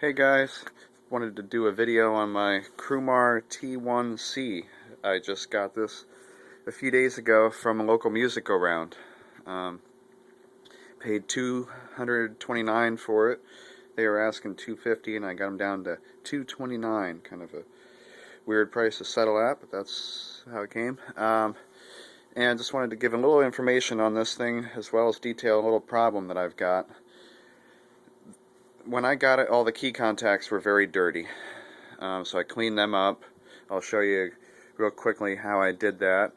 Hey guys, wanted to do a video on my Crumar T1C. I just got this a few days ago from a local music go-round. Paid $229 for it. They were asking $250 and I got them down to $229. Kind of a weird price to settle at, but that's how it came. And just wanted to give a little information on this thing as well as detail a little problem that I've got. When I got it, all the key contacts were very dirty, so I cleaned them up. I'll show you real quickly how I did that.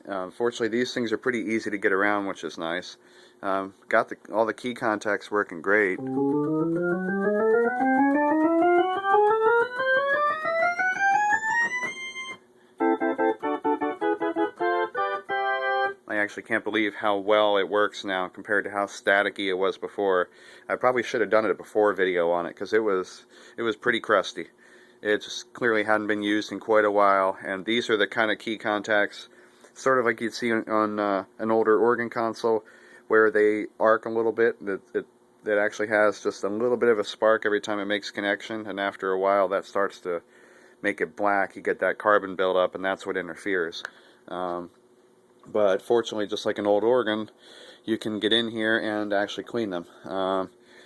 Fortunately, these things are pretty easy to get around, which is nice. Got all the key contacts working great. I actually can't believe how well it works now compared to how staticky it was before. I probably should have done a before video on it because it was pretty crusty. It just clearly hadn't been used in quite a while, and these are the kind of key contacts, sort of like you'd see on an older organ console, where they arc a little bit. That actually has just a little bit of a spark every time it makes connection, and after a while that starts to make it black. You get that carbon buildup, and that's what interferes. But fortunately, just like an old organ, you can get in here and actually clean them.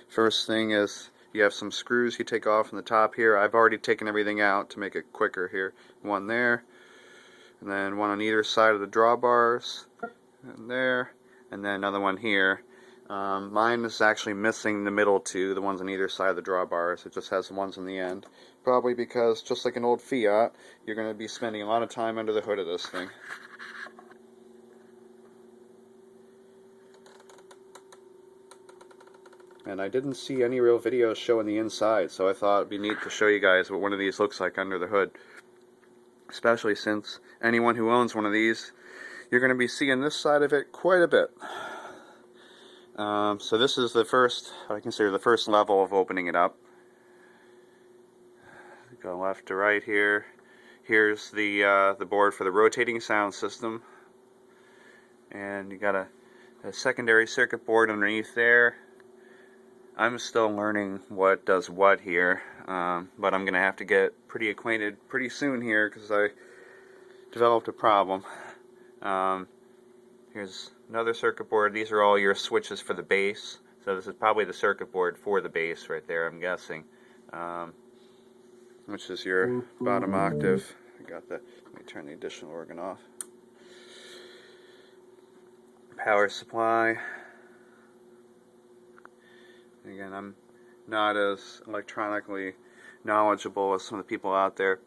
First thing is you have some screws you take off in the top here. I've already taken everything out to make it quicker here. One there, and then one on either side of the drawbars, and there, and then another one here. Mine is actually missing the middle two, the ones on either side of the drawbars. It just has the ones on the end. Probably because, just like an old Fiat, you're going to be spending a lot of time under the hood of this thing. And I didn't see any real videos showing the inside, so I thought it'd be neat to show you guys what one of these looks like under the hood. Especially since anyone who owns one of these, you're going to be seeing this side of it quite a bit. So this is the first, I consider the first level of opening it up. Go left to right here. Here's the board for the rotating sound system. And you got a secondary circuit board underneath there. I'm still learning what does what here, but I'm going to have to get pretty acquainted pretty soon here because I developed a problem. Here's another circuit board. These are all your switches for the bass. So this is probably the circuit board for the bass right there, I'm guessing. Which is your bottom octave. I got the, let me turn the additional organ off. Power supply. Again, I'm not as electronically knowledgeable as some of the people out there.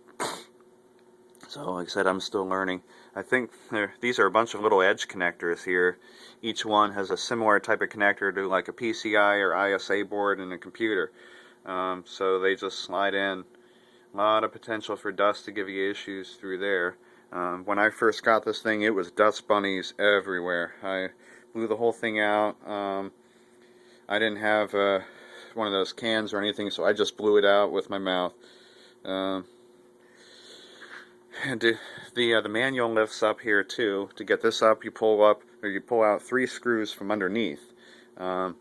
So, like I said, I'm still learning. I think these are a bunch of little edge connectors here. Each one has a similar type of connector to like a PCI or ISA board in a computer. So they just slide in. A lot of potential for dust to give you issues through there. When I first got this thing, it was dust bunnies everywhere. I blew the whole thing out. I didn't have one of those cans or anything, so I just blew it out with my mouth. And the manual lifts up here too. To get this up, you pull out 3 screws from underneath. Mine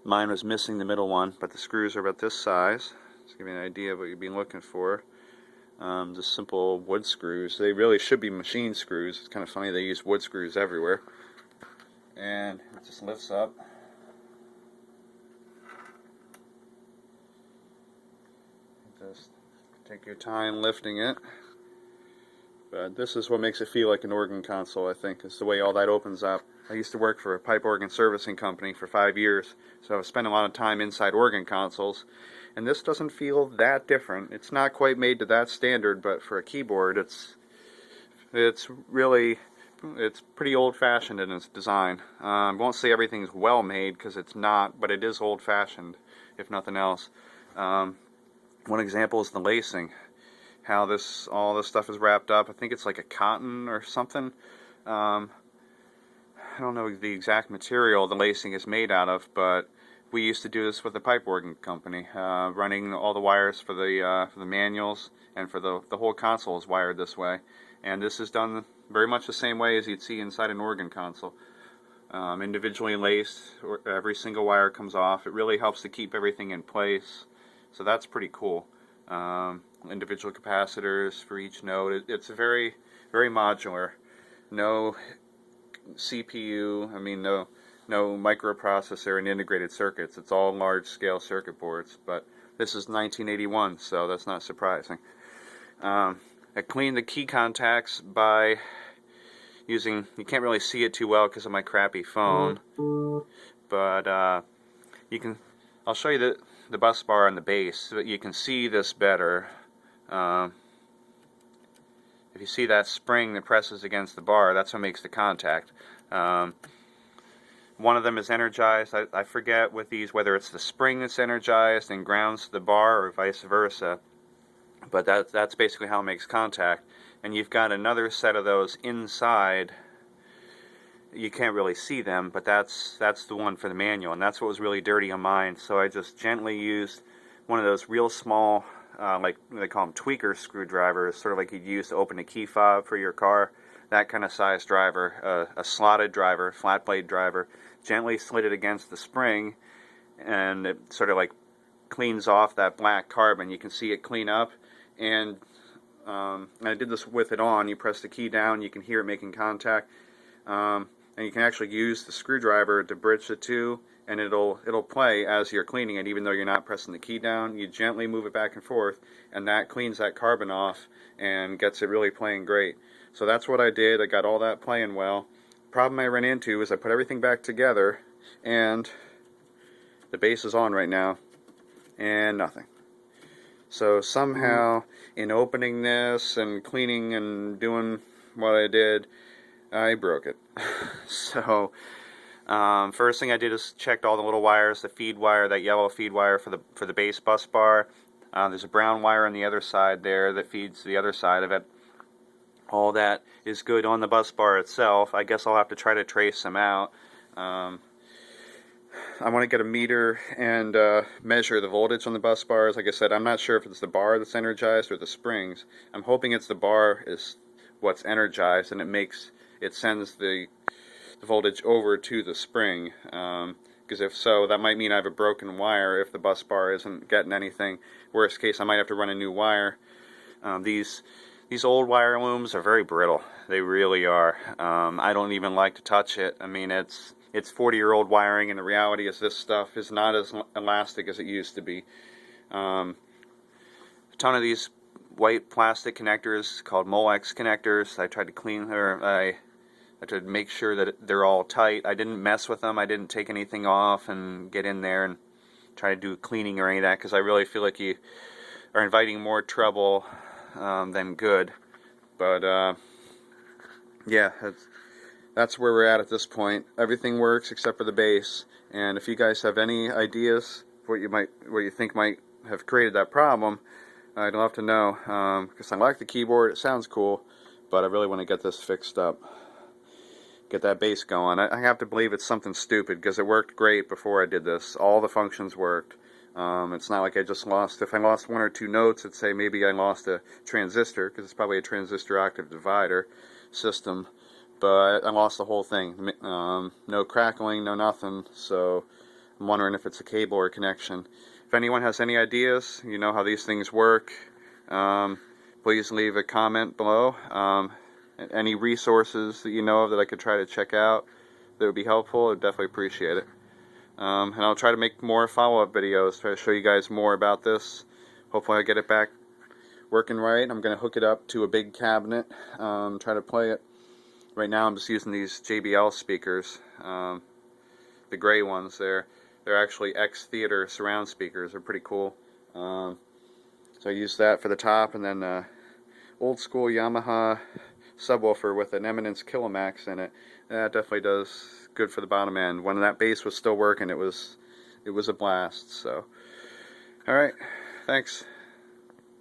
was missing the middle one, but the screws are about this size. Just give you an idea of what you'd be looking for. Just simple wood screws. They really should be machine screws. It's kind of funny they use wood screws everywhere. And it just lifts up. Just take your time lifting it. But this is what makes it feel like an organ console, I think, is the way all that opens up. I used to work for a pipe organ servicing company for 5 years, so I've spent a lot of time inside organ consoles, and this doesn't feel that different. It's not quite made to that standard, but for a keyboard, it's pretty old-fashioned in its design. I won't say everything's well made, because it's not, but it is old-fashioned, if nothing else. One example is the lacing. How all this stuff is wrapped up. I think it's like a cotton or something. I don't know the exact material the lacing is made out of, but we used to do this with the pipe organ company, running all the wires for the manuals, and for the whole console is wired this way. And this is done very much the same way as you'd see inside an organ console. individually laced, every single wire comes off. It really helps to keep everything in place, so that's pretty cool. Individual capacitors for each node. It's very, very modular. No CPU, no microprocessor and integrated circuits. It's all large-scale circuit boards, but this is 1981, so that's not surprising. I cleaned the key contacts by using, you can't really see it too well because of my crappy phone, but I'll show you the bus bar and the base so that you can see this better. If you see that spring that presses against the bar, that's what makes the contact. One of them is energized. I forget with these whether it's the spring that's energized and grounds the bar or vice versa, but that's basically how it makes contact. And you've got another set of those inside. You can't really see them, but that's the one for the manual, and that's what was really dirty on mine. So I just gently used one of those real small, like they call them tweaker screwdrivers, sort of like you'd use to open a key fob for your car. That kind of size driver, a slotted driver, flat blade driver. Gently slid it against the spring, and it sort of like cleans off that black carbon. You can see it clean up, and I did this with it on. You press the key down, you can hear it making contact, and you can actually use the screwdriver to bridge the two, and it'll play as you're cleaning it, even though you're not pressing the key down. You gently move it back and forth, and that cleans that carbon off and gets it really playing great. So that's what I did. I got all that playing well. Problem I ran into is I put everything back together, and the bass is on right now, and nothing. So somehow, in opening this and cleaning and doing what I did, I broke it. So first thing I did is checked all the little wires, the feed wire, that yellow feed wire for the base bus bar. There's a brown wire on the other side there that feeds the other side of it. All that is good on the bus bar itself. I guess I'll have to try to trace them out. I want to get a meter and measure the voltage on the bus bars. Like I said, I'm not sure if it's the bar that's energized or the springs. I'm hoping it's the bar is what's energized, and it sends the voltage over to the spring. Because if so, that might mean I have a broken wire if the bus bar isn't getting anything. Worst case, I might have to run a new wire. These old wire looms are very brittle. They really are. I don't even like to touch it. I mean, it's 40-year-old wiring, and the reality is this stuff is not as elastic as it used to be. A ton of these white plastic connectors called Molex connectors. I tried to clean her. I tried to make sure that they're all tight. I didn't mess with them. I didn't take anything off and get in there and try to do cleaning or any of that, because I really feel like you are inviting more trouble than good. But yeah, that's where we're at this point. Everything works except for the bass. And if you guys have any ideas what you think might have created that problem, I'd love to know, because I like the keyboard. It sounds cool, but I really want to get this fixed up, get that bass going. I have to believe it's something stupid, because it worked great before I did this. All the functions worked. It's not like I just lost. If I lost one or two notes, I'd say maybe I lost a transistor, because it's probably a transistor octave divider system. But I lost the whole thing. No crackling, no nothing. So I'm wondering if it's a cable or connection. If anyone has any ideas, you know how these things work, please leave a comment below. Any resources that you know of that I could try to check out that would be helpful, I'd definitely appreciate it. And I'll try to make more follow-up videos, try to show you guys more about this. Hopefully I get it back working right. I'm going to hook it up to a big cabinet, try to play it. Right now I'm just using these JBL speakers, the gray ones. They're actually X-Theater surround speakers. They're pretty cool. So I use that for the top, and then old school Yamaha subwoofer with an Eminence Kilomax in it. That definitely does good for the bottom end. When that bass was still working, it was a blast. So, all right, thanks.